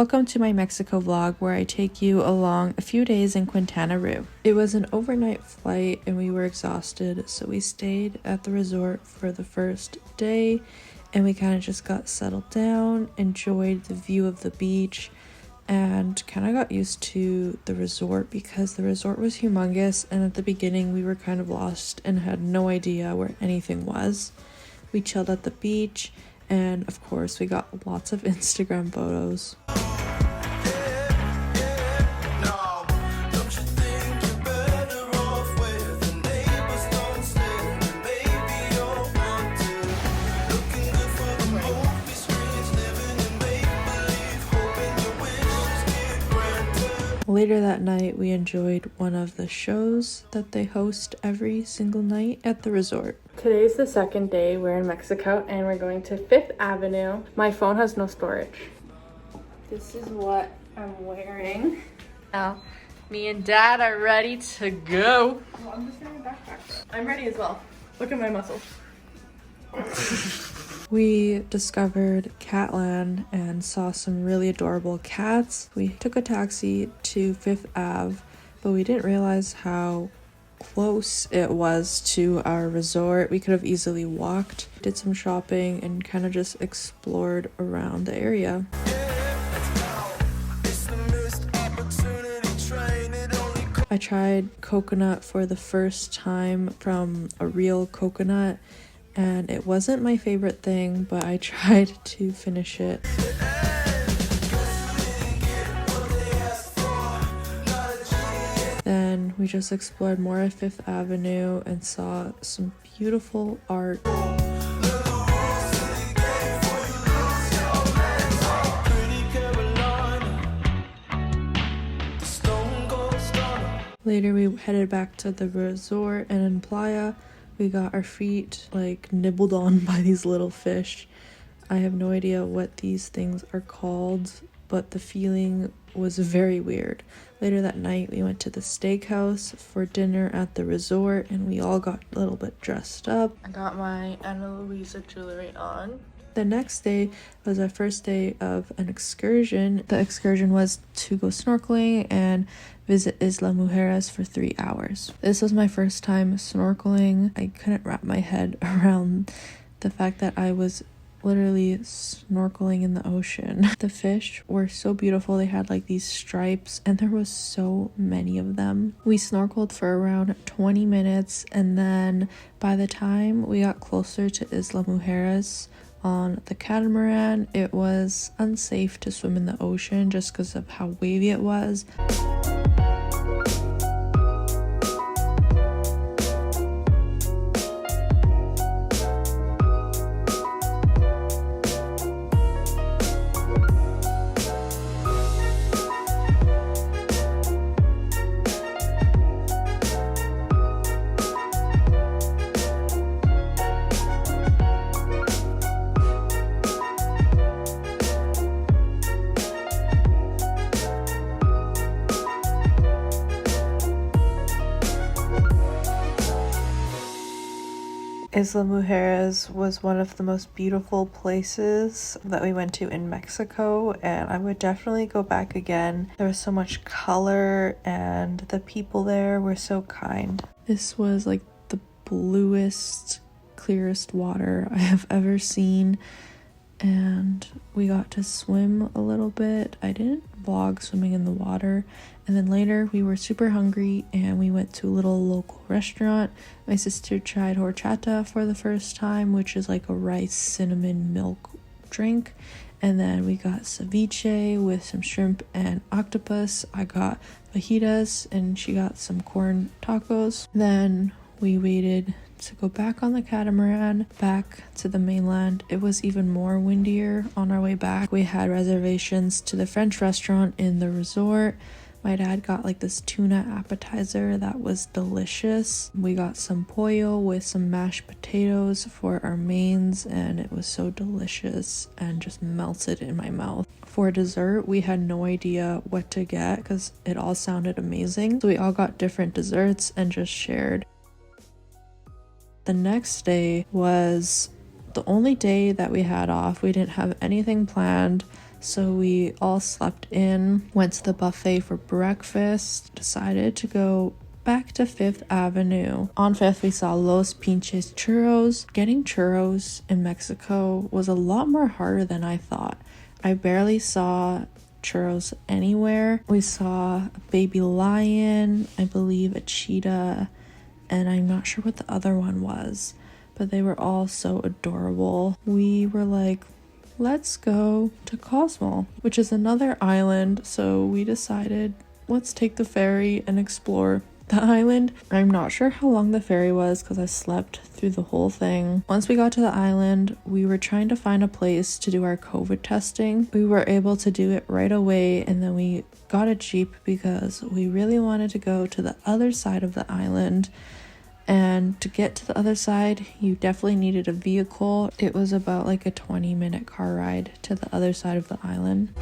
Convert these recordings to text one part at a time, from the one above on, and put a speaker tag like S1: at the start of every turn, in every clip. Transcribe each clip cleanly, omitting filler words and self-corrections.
S1: Welcome to my Mexico vlog where I take you along a few days in Quintana Roo. It was an overnight flight and we were exhausted, so we stayed at the resort for the first day and we kind of just got settled down, enjoyed the view of the beach, and kind of got used to the resort because the resort was humongous and at the beginning we were kind of lost and had no idea where anything was. We chilled at the beach and of course we got lots of Instagram photos. Later that night, we enjoyed one of the shows that they host every single night at the resort. Today's the second day. We're in Mexico and we're going to 5th Avenue. My phone has no storage. This is what I'm wearing. Now, me and Dad are ready to go. Well, I'm just wearing a backpack. I'm ready as well. Look at my muscles. We discovered Catland and saw some really adorable cats. We took a taxi to 5th Ave, but we didn't realize how close it was to our resort. We could have easily walked, did some shopping, and kind of just explored around the area. I tried coconut for the first time from a real coconut, and it wasn't my favorite thing, but I tried to finish it. Then we just explored more of 5th Avenue and saw some beautiful art. Later we headed back to the resort, and in Playa we got our feet like nibbled on by these little fish. I have no idea what these things are called, but the feeling was very weird. Later that night we went to the steakhouse for dinner at the resort and we all got a little bit dressed up. I got my Ana Luisa jewelry on. The next day was our first day of an excursion. The excursion was to go snorkeling and visit Isla Mujeres for 3 hours. This was my first time snorkeling. I couldn't wrap my head around the fact that I was literally snorkeling in the ocean. The fish were so beautiful. They had like these stripes and there was so many of them. We snorkeled for around 20 minutes and then by the time we got closer to Isla Mujeres on the catamaran, it was unsafe to swim in the ocean just because of how wavy it was. Isla Mujeres was one of the most beautiful places that we went to in Mexico, and I would definitely go back again. There was so much color and the people there were so kind. This was like the bluest, clearest water I have ever seen, and we got to swim a little bit. I didn't vlog swimming in the water, and then later we were super hungry and we went to a little local restaurant. My sister tried horchata for the first time, which is like a rice cinnamon milk drink, and then we got ceviche with some shrimp and octopus. I got fajitas and she got some corn tacos. Then we waited to go back on the catamaran back to the mainland. It was even more windier on our way back. We had reservations to the French restaurant in the resort. My dad got like this tuna appetizer that was delicious. We got some pollo with some mashed potatoes for our mains, and it was so delicious and just melted in my mouth. For dessert, we had no idea what to get because it all sounded amazing. So we all got different desserts and just shared. The next day was the only day that we had off. We didn't have anything planned, So we all slept in, went to the buffet for breakfast, decided to go back to Fifth Avenue. On Fifth, we saw Los Pinches Churros. Getting churros in Mexico was a lot more harder than I thought. I barely saw churros anywhere. We saw a baby lion, I believe a cheetah, and I'm not sure what the other one was, but they were all so adorable. We were like, let's go to Cozumel, which is another island, so we decided let's take the ferry and explore the island. I'm not sure how long the ferry was because I slept through the whole thing. Once we got to the island, we were trying to find a place to do our COVID testing. We were able to do it right away, and then we got a Jeep because we really wanted to go to the other side of the island. And to get to the other side, you definitely needed a vehicle. It was about like a 20-minute car ride to the other side of the island.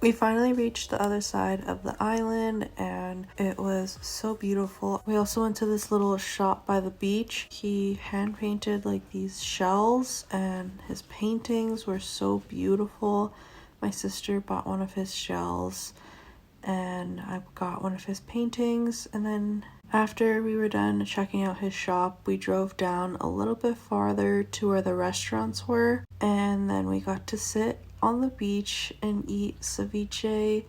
S1: We finally reached the other side of the island and it was so beautiful. We also went to this little shop by the beach. He hand painted like these shells and his paintings were so beautiful. My sister bought one of his shells and I got one of his paintings, and then after we were done checking out his shop, we drove down a little bit farther to where the restaurants were, and then we got to sit on the beach and eat ceviche.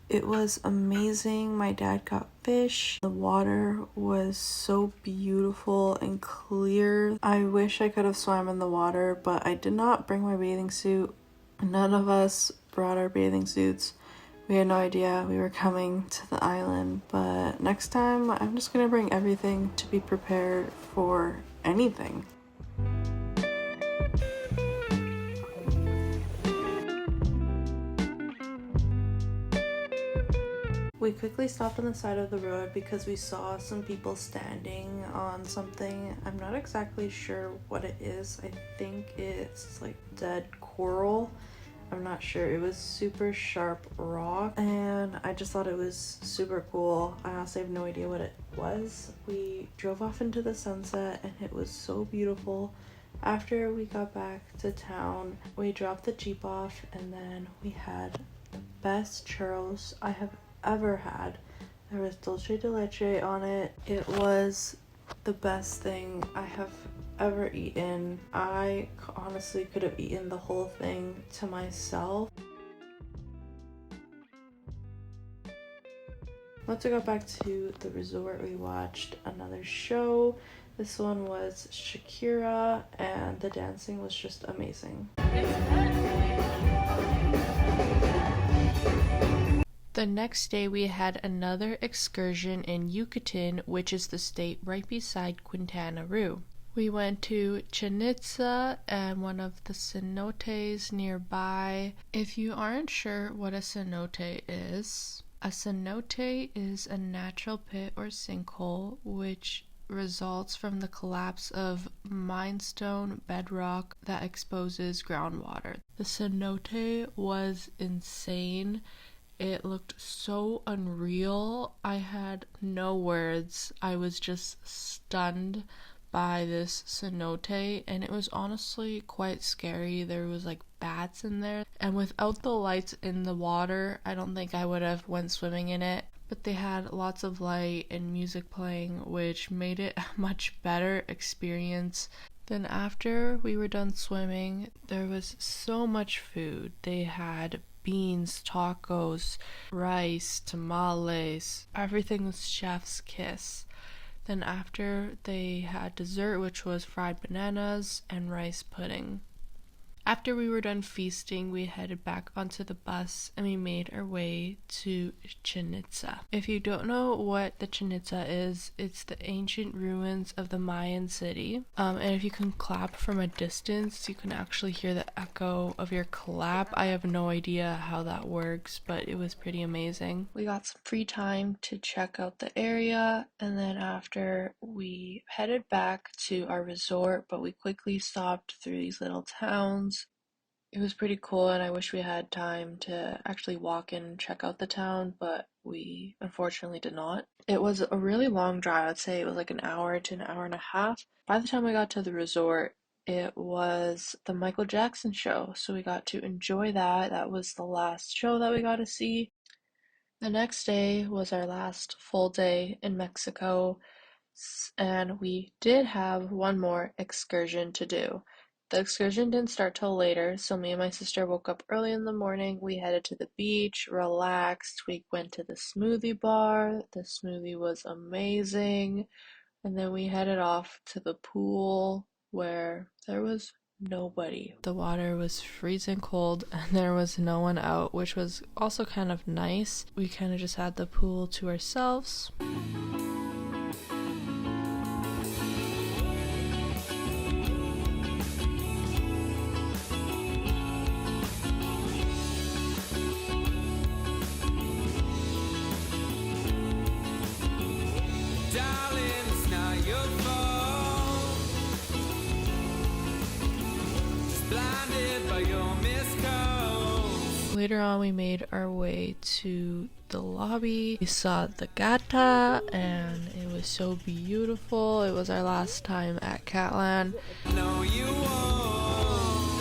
S1: It was amazing. My dad got fish. The water was so beautiful and clear. I wish I could have swam in the water, but I did not bring my bathing suit. None of us brought our bathing suits. We had no idea we were coming to the island, but next time I'm just gonna bring everything to be prepared for anything. We quickly stopped on the side of the road because we saw some people standing on something. I'm not exactly sure what it is. I think it's like dead coral. I'm not sure. It was super sharp rock and I just thought it was super cool. I honestly have no idea what it was. We drove off into the sunset and it was so beautiful. After we got back to town, we dropped the Jeep off and then we had the best churros I have ever had. There was dulce de leche on it. It was the best thing I have ever eaten. I honestly could have eaten the whole thing to myself. Once we got back to the resort, we watched another show. This one was Shakira and the dancing was just amazing. The next day we had another excursion in Yucatan, which is the state right beside Quintana Roo. We went to Chichen Itza and one of the cenotes nearby. If you aren't sure what a cenote is a natural pit or sinkhole which results from the collapse of limestone bedrock that exposes groundwater. The cenote was insane. It looked so unreal. I had no words. I was just stunned by this cenote and it was honestly quite scary. There was like bats in there and without the lights in the water I don't think I would have went swimming in it, but they had lots of light and music playing which made it a much better experience. Then after we were done swimming, there was so much food. They had beans, tacos, rice, tamales, everything was chef's kiss. Then after they had dessert, which was fried bananas and rice pudding. After we were done feasting, we headed back onto the bus and we made our way to Chichen Itza. If you don't know what the Chichen Itza is, it's the ancient ruins of the Mayan city. And if you can clap from a distance, you can actually hear the echo of your clap. I have no idea how that works, but it was pretty amazing. We got some free time to check out the area, and then after we headed back to our resort, but we quickly stopped through these little towns. It was pretty cool and I wish we had time to actually walk in and check out the town, but we unfortunately did not. It was a really long drive. I'd say it was like an hour to an hour and a half. By the time we got to the resort, it was the Michael Jackson show, so we got to enjoy that. That was the last show that we got to see. The next day was our last full day in Mexico, and we did have one more excursion to do. The excursion didn't start till later, so me and my sister woke up early in the morning. We headed to the beach, relaxed. We went to the smoothie bar. The smoothie was amazing. And then we headed off to the pool where there was nobody. The water was freezing cold and there was no one out, which was also kind of nice. We kind of just had the pool to ourselves. Later on, we made our way to the lobby. We saw the gata, and it was so beautiful. It was our last time at Catland. No, you won't.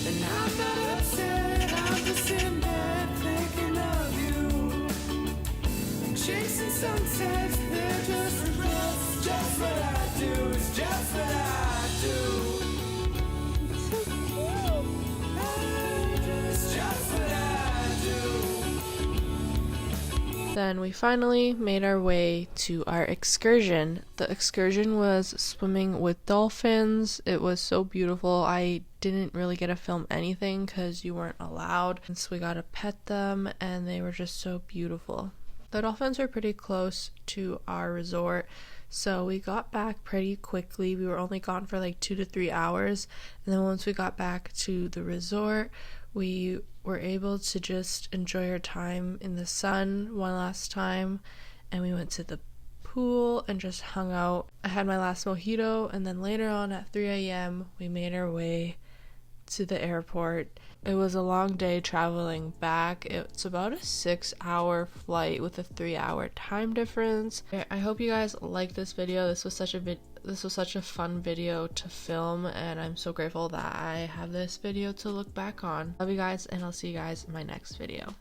S1: And I'm not upset, I'm just in bed thinking of you. Chasing sunsets, they're just regrets. Just what I do, it's just what I do. Then we finally made our way to our excursion. The excursion was swimming with dolphins. It was so beautiful. I didn't really get to film anything because you weren't allowed. And so we got to pet them and they were just so beautiful. The dolphins were pretty close to our resort, so we got back pretty quickly. We were only gone for like 2 to 3 hours. And then once we got back to the resort, we were able to just enjoy our time in the sun one last time, and we went to the pool and just hung out. I had my last mojito, and then later on at 3 a.m. we made our way to the airport. It was a long day traveling back. It's about a 6-hour flight with a 3-hour time difference. I hope you guys liked this video. This was such a fun video to film, and I'm so grateful that I have this video to look back on. Love you guys, and I'll see you guys in my next video.